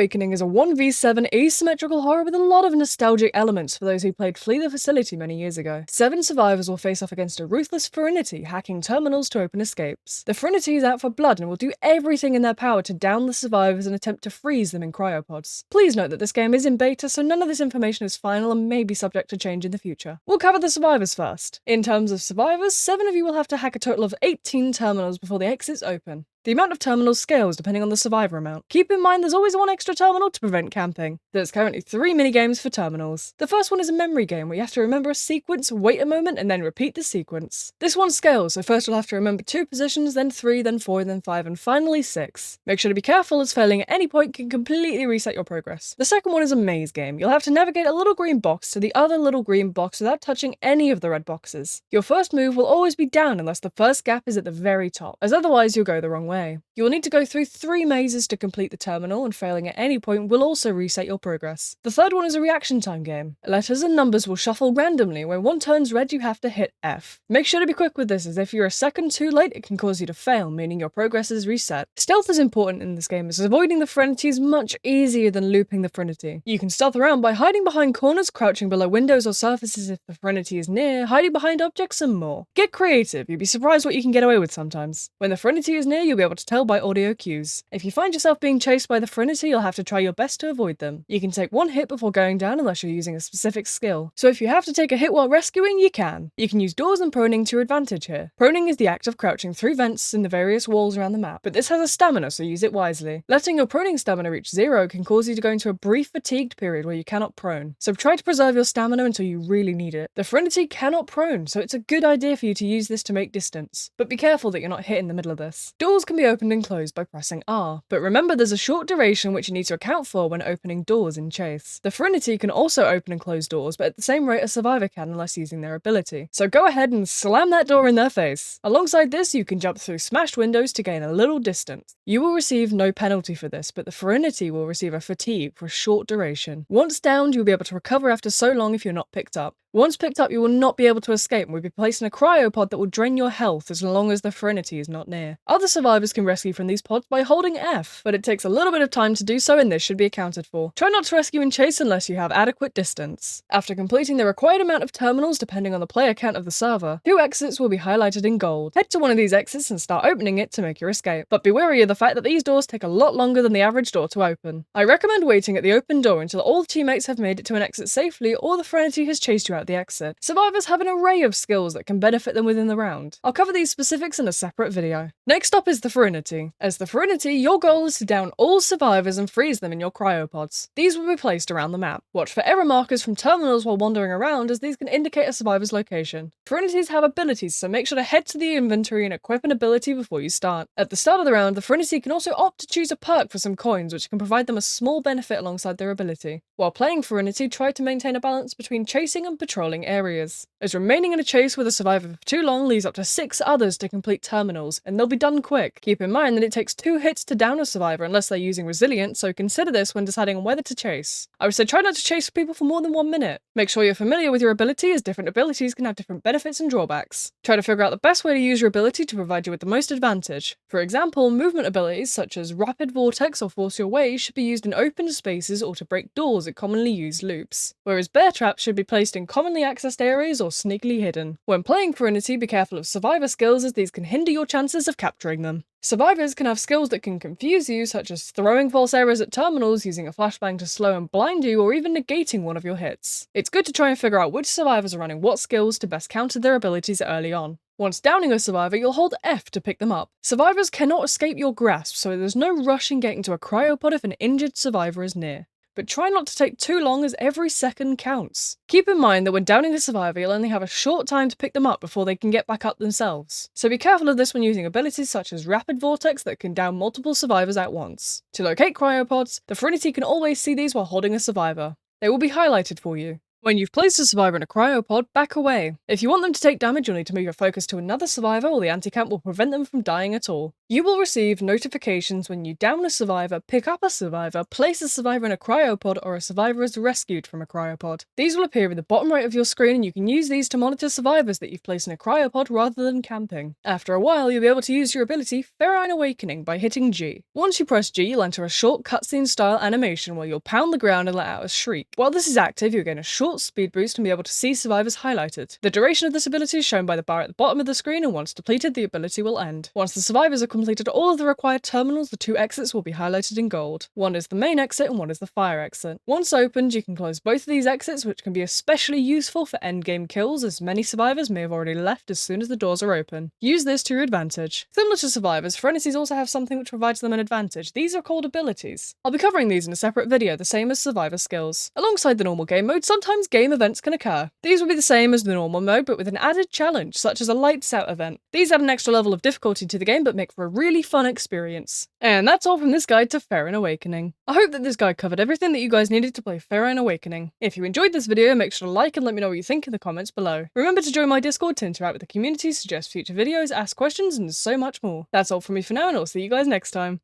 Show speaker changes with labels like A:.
A: Awakening is a 1v7 asymmetrical horror with a lot of nostalgic elements for those who played Flee the Facility many years ago. 7 survivors will face off against a ruthless Ferine hacking terminals to open escapes. The Ferine is out for blood and will do everything in their power to down the survivors and attempt to freeze them in cryopods. Please note that this game is in beta, so none of this information is final and may be subject to change in the future. We'll cover the survivors first. In terms of survivors, 7 of you will have to hack a total of 18 terminals before the exits open. The amount of terminals scales depending on the survivor amount. Keep in mind there's always one extra terminal to prevent camping. There's currently 3 minigames for terminals. The first one is a memory game where you have to remember a sequence, wait a moment, and then repeat the sequence. This one scales, so first you'll have to remember 2 positions, then 3, then 4, then 5, and finally 6. Make sure to be careful as failing at any point can completely reset your progress. The second one is a maze game. You'll have to navigate a little green box to the other little green box without touching any of the red boxes. Your first move will always be down unless the first gap is at the very top, as otherwise you'll go the wrong way. You will need to go through 3 mazes to complete the terminal, and failing at any point will also reset your progress. The third one is a reaction time game. Letters and numbers will shuffle randomly. When one turns red, you have to hit F. Make sure to be quick with this, as if you're a second too late, it can cause you to fail, meaning your progress is reset. Stealth is important in this game, as avoiding the Ferine is much easier than looping the Ferine. You can stealth around by hiding behind corners, crouching below windows or surfaces if the Ferine is near, hiding behind objects, and more. Get creative, you'd be surprised what you can get away with sometimes. When the Ferine is near, you'll be able to tell by audio cues. If you find yourself being chased by the Ferine, you'll have to try your best to avoid them. You can take 1 hit before going down unless you're using a specific skill. So if you have to take a hit while rescuing, you can. You can use doors and proning to your advantage here. Proning is the act of crouching through vents in the various walls around the map, but this has a stamina, so use it wisely. Letting your proning stamina reach 0 can cause you to go into a brief fatigued period where you cannot prone. So try to preserve your stamina until you really need it. The Ferine cannot prone, so it's a good idea for you to use this to make distance. But be careful that you're not hit in the middle of this. Doors can be opened and closed by pressing R, but remember there's a short duration which you need to account for when opening doors in Chase. The Ferine can also open and close doors, but at the same rate a survivor can unless using their ability. So go ahead and slam that door in their face. Alongside this, you can jump through smashed windows to gain a little distance. You will receive no penalty for this, but the Ferine will receive a fatigue for a short duration. Once downed, you'll be able to recover after so long if you're not picked up. Once picked up, you will not be able to escape and will be placed in a cryopod that will drain your health as long as the Ferine is not near. Other survivors can rescue from these pods by holding F, but it takes a little bit of time to do so and this should be accounted for. Try not to rescue and chase unless you have adequate distance. After completing the required amount of terminals depending on the player count of the server, 2 exits will be highlighted in gold. Head to one of these exits and start opening it to make your escape, but be wary of the fact that these doors take a lot longer than the average door to open. I recommend waiting at the open door until all teammates have made it to an exit safely or the Ferine has chased you out the exit. Survivors have an array of skills that can benefit them within the round. I'll cover these specifics in a separate video. Next up is the Ferine. As the Ferine, your goal is to down all survivors and freeze them in your cryopods. These will be placed around the map. Watch for error markers from terminals while wandering around, as these can indicate a survivor's location. Ferines have abilities, so make sure to head to the inventory and equip an ability before you start. At the start of the round, the Ferine can also opt to choose a perk for some coins, which can provide them a small benefit alongside their ability. While playing Ferine, try to maintain a balance between chasing and patrolling areas, as remaining in a chase with a survivor for too long leaves up to 6 others to complete terminals, and they'll be done quick. Keep in mind that it takes 2 hits to down a survivor unless they're using resilience, so consider this when deciding on whether to chase. I would say try not to chase people for more than 1 minute. Make sure you're familiar with your ability, as different abilities can have different benefits and drawbacks. Try to figure out the best way to use your ability to provide you with the most advantage. For example, movement abilities such as Rapid Vortex or Force Your Way should be used in open spaces or to break doors at commonly used loops, whereas Bear Traps should be placed in commonly accessed areas or sneakily hidden. When playing Ferine, be careful of survivor skills, as these can hinder your chances of capturing them. Survivors can have skills that can confuse you, such as throwing false arrows at terminals, using a flashbang to slow and blind you, or even negating one of your hits. It's good to try and figure out which survivors are running what skills to best counter their abilities early on. Once downing a survivor, you'll hold F to pick them up. Survivors cannot escape your grasp, so there's no rush in getting to a cryopod if an injured survivor is near. But try not to take too long, as every second counts. Keep in mind that when downing a survivor, you'll only have a short time to pick them up before they can get back up themselves. So be careful of this when using abilities such as Rapid Vortex that can down multiple survivors at once. To locate cryopods, the Ferine can always see these while holding a survivor. They will be highlighted for you. When you've placed a survivor in a cryopod, back away. If you want them to take damage, you'll need to move your focus to another survivor, or the anti-camp will prevent them from dying at all. You will receive notifications when you down a survivor, pick up a survivor, place a survivor in a cryopod, or a survivor is rescued from a cryopod. These will appear in the bottom right of your screen, and you can use these to monitor survivors that you've placed in a cryopod rather than camping. After a while, you'll be able to use your ability Ferine Awakening by hitting G. Once you press G, you'll enter a short cutscene style animation where you'll pound the ground and let out a shriek. While this is active, you'll gain a short speed boost and be able to see survivors highlighted. The duration of this ability is shown by the bar at the bottom of the screen, and once depleted, the ability will end. Once the survivors have completed all of the required terminals, the two exits will be highlighted in gold. One is the main exit and one is the fire exit. Once opened, you can close both of these exits, which can be especially useful for endgame kills, as many survivors may have already left as soon as the doors are open. Use this to your advantage. Similar to survivors, Ferenities also have something which provides them an advantage. These are called abilities. I'll be covering these in a separate video, the same as survivor skills. Alongside the normal game mode, sometimes game events can occur. These will be the same as the normal mode, but with an added challenge, such as a lights out event. These add an extra level of difficulty to the game, but make for a really fun experience. And that's all from this guide to Ferine Awakening. I hope that this guide covered everything that you guys needed to play Ferine Awakening. If you enjoyed this video, make sure to like and let me know what you think in the comments below. Remember to join my Discord to interact with the community, suggest future videos, ask questions, and so much more. That's all from me for now, and I'll see you guys next time.